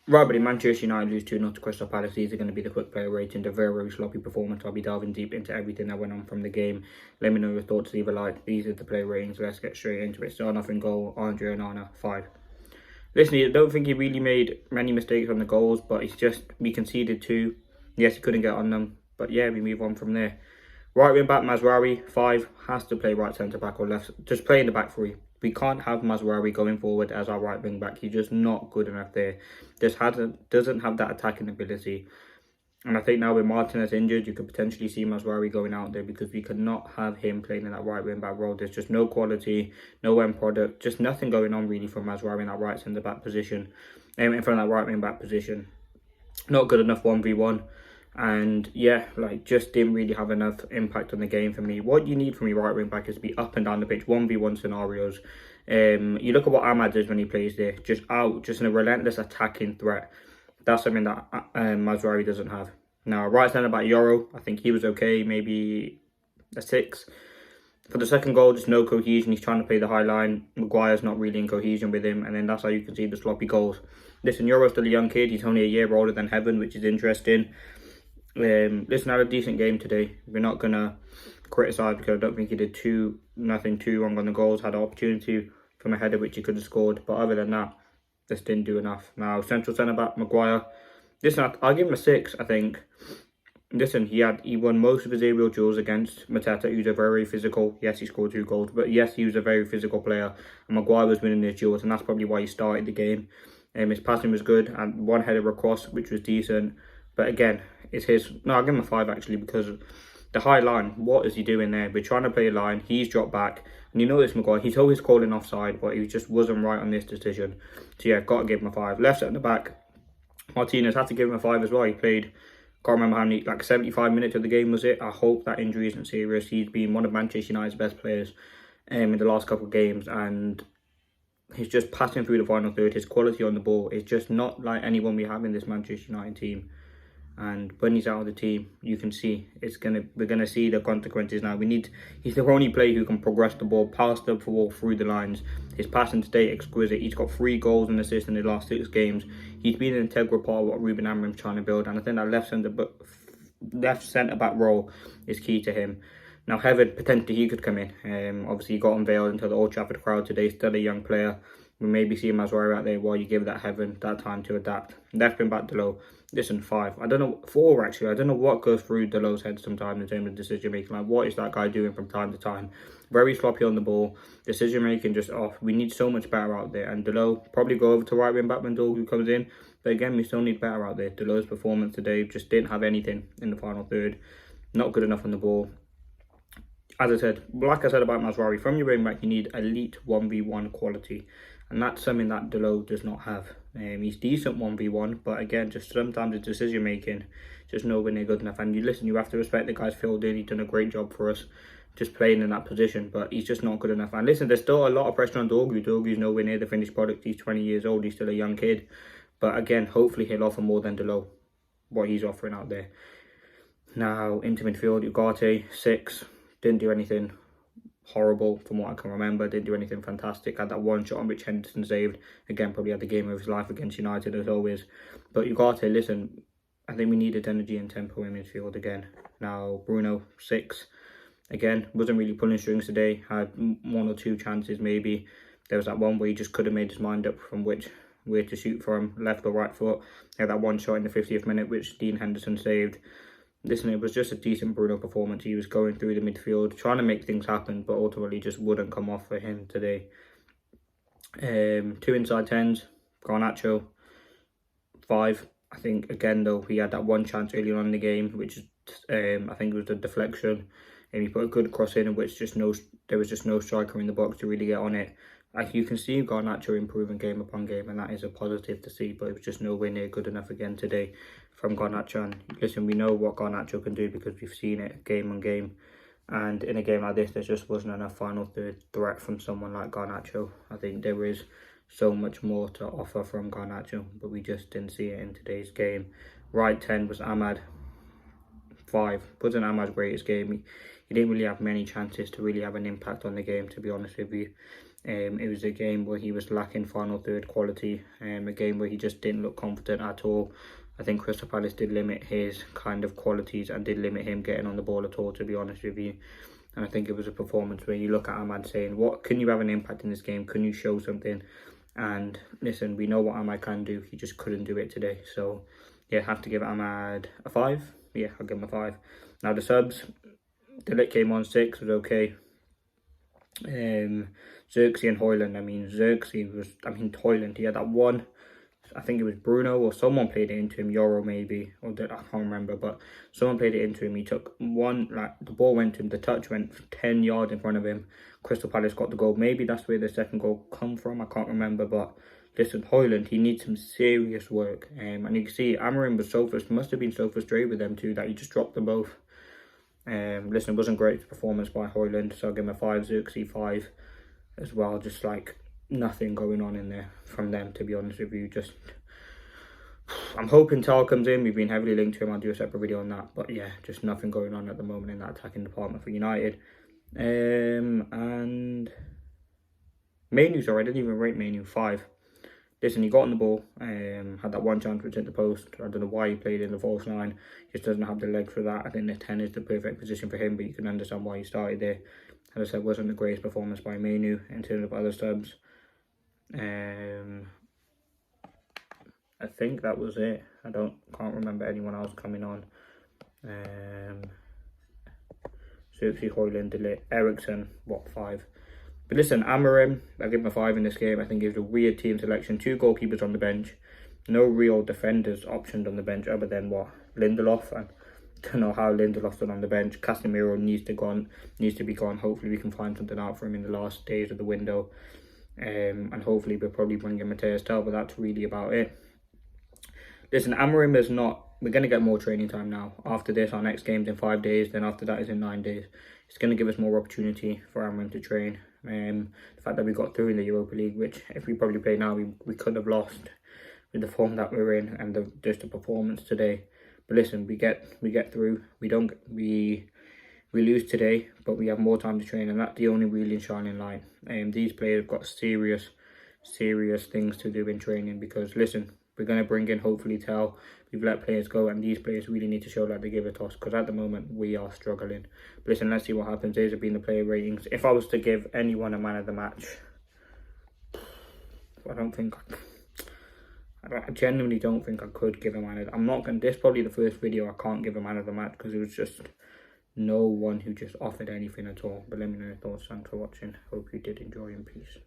Right, but in Manchester United lose 2-0 to Crystal Palace, these are going to be the quick player rating. A very, very sloppy performance. I'll be delving deep into everything that went on from the game. Let me know your thoughts, leave a like. These are the player ratings. Let's get straight into it. Starting off in goal, Andre Onana, 5. Listen, I don't think he really made many mistakes on the goals, but it's just, we conceded 2. Yes, he couldn't get on them, but yeah, we move on from there. Right wing back Mazraoui, 5, has to play right centre back or left. Just play in the back three. We can't have Mazraoui going forward as our right wing back. He's just not good enough there. Doesn't have that attacking ability. And I think now with Martinez injured, you could potentially see Mazraoui going out there because we could not have him playing in that right wing back role. There's just no quality, no end product, just nothing going on really from Mazraoui in that right centre back position, in front of that right wing back position. Not good enough 1v1. And yeah, like just didn't really have enough impact on the game for me. What you need from your right wing back is to be up and down the pitch, 1v1 scenarios. You look at what Ahmad does when he plays there, just in a relentless attacking threat. That's something that Mazraoui doesn't have. Now, right centre back Yoro, I think he was okay, maybe a 6. For the second goal, just no cohesion. He's trying to play the high line. Maguire's not really in cohesion with him, and then that's how you can see the sloppy goals. Listen, Yoro's still a young kid. He's only a year older than Heaven, which is interesting. Listen, had a decent game today. We're not gonna criticise because I don't think he did nothing too wrong on the goals. Had an opportunity from a header which he could have scored, but other than that, just didn't do enough. Now, central centre back Maguire. Listen, I'll give him a 6. I think. Listen, he won most of his aerial duels against Mateta, who's a very physical. Yes, he scored 2 goals, but yes, he was a very physical player. And Maguire was winning his duels, and that's probably why he started the game. His passing was good, and one header across, which was decent. But again, it's his. No, I'll give him a 5 actually because the high line. What is he doing there? We're trying to play a line. He's dropped back, and you know this Maguire. He's always calling offside, but he just wasn't right on this decision. So yeah, got to give him a 5. Left at the back, Martinez had to give him a 5 as well. He played. Can't remember how many, like 75 minutes of the game was it. I hope that injury isn't serious. He's been one of Manchester United's best players in the last couple of games, and he's just passing through the final third. His quality on the ball is just not like anyone we have in this Manchester United team. And when he's out of the team, you can see we're gonna see the consequences now. He's the only player who can progress the ball, pass the ball through the lines. His passing today exquisite. He's got 3 goals and assists in the last 6 games. He's been an integral part of what Ruben Amorim's trying to build, and I think that left centre back role is key to him. Now, Heaven, potentially he could come in. Obviously, he got unveiled into the Old Trafford crowd today. Still a young player. We maybe see him as well out there while you give that Heaven that time to adapt. Left wing back Dalot. Listen, 5. I don't know, 4 actually. I don't know what goes through Dalot's head sometimes in terms of decision making. Like, what is that guy doing from time to time? Very sloppy on the ball. Decision making just off. We need so much better out there. And Dalot probably go over to right wing back when Dorgu comes in. But again, we still need better out there. Dalot's performance today just didn't have anything in the final third. Not good enough on the ball. As I said, like I said about Mazraoui, from your wing back, you need elite 1v1 quality. And that's something that Dalot does not have. He's decent 1v1, but again, just sometimes his decision making, just nowhere near good enough. And you have to respect the guy's filled in. He's done a great job for us, just playing in that position, but he's just not good enough. And listen, there's still a lot of pressure on Dorgu. Dorgu's nowhere near the finished product. He's 20 years old. He's still a young kid. But again, hopefully he'll offer more than Dalot, what he's offering out there. Now, into midfield, Ugarte, 6. Didn't do anything horrible from what I can remember. Didn't do anything fantastic. Had that one shot on which Henderson saved. Again, probably had the game of his life against United as always. But Ugarte, listen, I think we needed energy and tempo in midfield again. Now, Bruno, 6. Again, wasn't really pulling strings today. Had 1 or 2 chances maybe. There was that one where he just could have made his mind up from where to shoot from, left or right foot. He had that one shot in the 50th minute which Dean Henderson saved. Listen, it was just a decent Bruno performance. He was going through the midfield, trying to make things happen, but ultimately just wouldn't come off for him today. 2 inside 10s, Garnacho, 5. I think, again, though, he had that one chance early on in the game, which I think it was a deflection. And he put a good cross in which there was just no striker in the box to really get on it. You can see Garnacho improving game upon game, and that is a positive to see, but it was just nowhere near good enough again today from Garnacho. And listen, we know what Garnacho can do because we've seen it game on game. And in a game like this, there just wasn't enough final third threat from someone like Garnacho. I think there is so much more to offer from Garnacho, but we just didn't see it in today's game. Right 10 was Ahmad, 5. Wasn't Ahmad's greatest game. He didn't really have many chances to really have an impact on the game, to be honest with you. It was a game where he was lacking final third quality, a game where he just didn't look confident at all. I think Crystal Palace did limit his kind of qualities and did limit him getting on the ball at all, to be honest with you. And I think it was a performance where you look at Ahmad saying, what can you have an impact in this game? Can you show something? And listen, we know what Ahmad can do. He just couldn't do it today. So yeah, have to give Ahmad a 5. Yeah, I'll give him a 5. Now the subs, De Ligt came on 6, was okay. Xerxes and Højlund. Højlund, he had that one, I think it was Bruno or someone played it into him, Euro maybe, or I can't remember, but someone played it into him. He took one, like the ball went to him, the touch went 10 yards in front of him. Crystal Palace got the goal. Maybe that's where the second goal come from, I can't remember, but listen, Højlund, he needs some serious work. And you can see Amorim must have been so frustrated with them too that he just dropped them both. Listen, it wasn't a great performance by Højlund, so I'll give him a 5, Xerxes 5 as well. Just like nothing going on in there from them, to be honest with you. Just, I'm hoping Tal comes in. We've been heavily linked to him. I'll do a separate video on that. But yeah, just nothing going on at the moment in that attacking department for United. And Mainoo, sorry, I didn't even rate Mainoo, 5. Listen, he got on the ball, had that one chance which hit the post. I don't know why he played in the false 9. He just doesn't have the legs for that. I think the 10 is the perfect position for him, but you can understand why he started there. As I said, wasn't the greatest performance by Mainoo in terms of other subs. I think that was it. Can't remember anyone else coming on. Xerxes, Højlund, De Ligt, Eriksen, 5. But listen, Amorim, I give him a 5 in this game. I think it was a weird team selection. 2 goalkeepers on the bench. No real defenders optioned on the bench other than Lindelof. I don't know how Lindelof's done on the bench. Casemiro needs to be gone. Hopefully we can find something out for him in the last days of the window. And hopefully we'll probably bring in Matthias Tel, but that's really about it. Listen, Amorim is not... We're going to get more training time now. After this, our next game's in 5 days. Then after that is in 9 days. It's going to give us more opportunity for Amorim to train. The fact that we got through in the Europa League, which if we probably play now, we could have lost with the form that we're in and just the performance today. But listen, we get through. We lose today, but we have more time to train, and that's the only really shining light. These players have got serious things to do in training, because listen, we're going to bring in hopefully Tel. We've let players go, and these players really need to show that they give it to us, because at the moment we are struggling. But listen, let's see what happens. These have been the player ratings. If I was to give anyone a man of the match, I genuinely don't think I could give a man of. This is probably the first video I can't give a man of the match, because it was just no one who just offered anything at all. But let me know your thoughts. Thanks for watching. Hope you did enjoy, and peace.